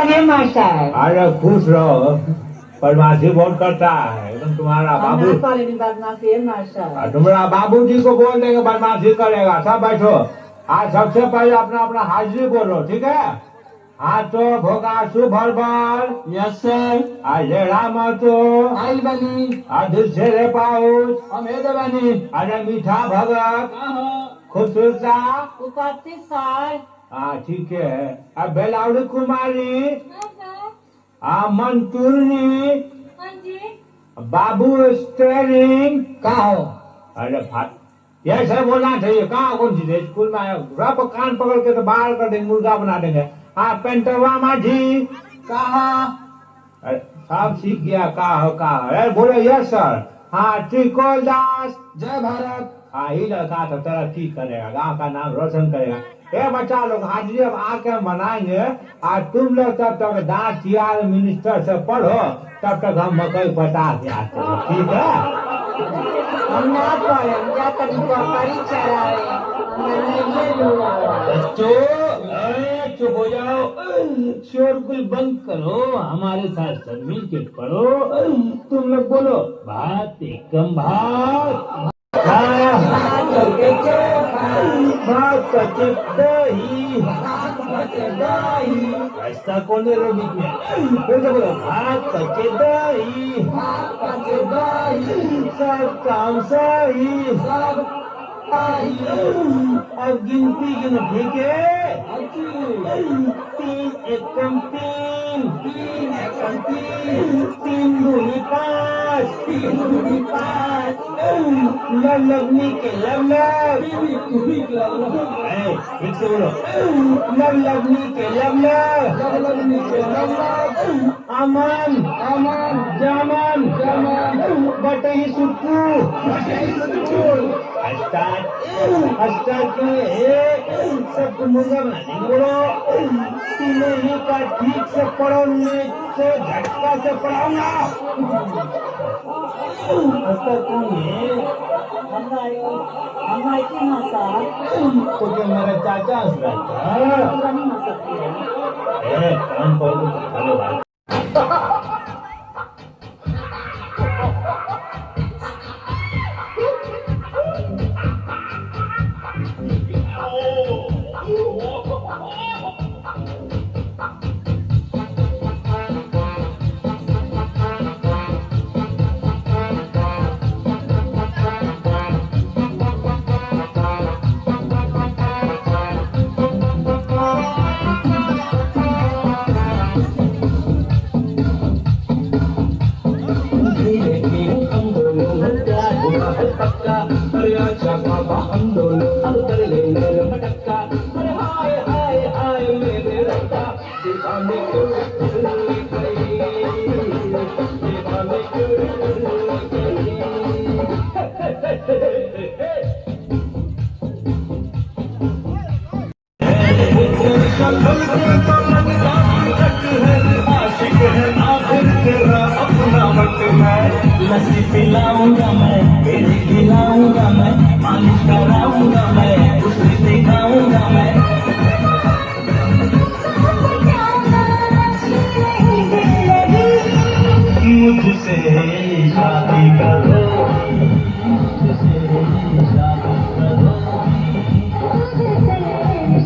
है मास्टर। अरे खुश रहो, बदमाशी बहुत करता है एकदम तुम्हारा बाबू। बदमाशी है मास्टर। तुम्हारा बाबूजी को बोल देंगे बदमाशी करेगा। सब बैठो। आज सबसे पहले अपना अपना हाजिरी बोलो, ठीक है? हाथों भोगासु भरभर। Yes sir. आज रामतो आइल बनी। आज से पाउस हम हे देवानी। अरे मीठा भगत खुशा उपस्थित सर। हाँ ठीक है। अब बेलाउड़ी कुमारी मंतूरनी बाबू स्टेरिंग कहा हो? अरे भाई ऐसे बोलना चाहिए। कहाँ कौन सी है? स्कूल में रब कान पकड़ के तो बाहर कर देंगे, मुर्गा बना देंगे। हाँ पेंटवा माझी कहा? अरे सब सीख गया। कहा अरे बोलो यस सर। हाँ त्रिकोल दास जय भारत। हाँ ही लड़का तो तेरा ठीक करेगा, गांव का नाम रोशन करेगा। ए बच्चा लोग हाजिरी अब आके मनाएंगे। आज तुम लोग तब तक दांत चियार मिनिस्टर से पढ़ो, तब तक हम मकई पटा के आते हैं, ठीक है? हम ना पढ़े क्या तरीका परीक्षा चुप हो जाओ, शोरगुल बंद करो, हमारे साथ सब मिल के पढ़ो। तुम लोग बोलो भात एकम भात दही। ऐसा कौन है रो बीच में? फिर से बोलो भात कच्चे दही सब काम सही। अब गिनती गिनो, ठीक है? 3 एकम 3 3 दूनी 5 लवलवनी के लवलव। ठीक से बोलो लवलवनी के लवलव। अमन जामन बटही सुटू। सबको मुर्गा बना देंगे। बोलो तुम्हें का ठीक से पढ़ो, नीचे झटका से पढ़ाऊंगा। कौन है? तो मेरा चाचा काम करो। हेलो भाई लस्सी पिलाऊंगा मैं, पेड़ खिलाऊंगा मैं, मालिश कराऊंगा मैं, उसे दिखाऊंगा मैं। मुझसे शादी करो, मुझसे शादी करो।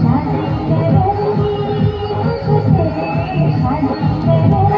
शादी करोगी, मुझसे शादी करोगी।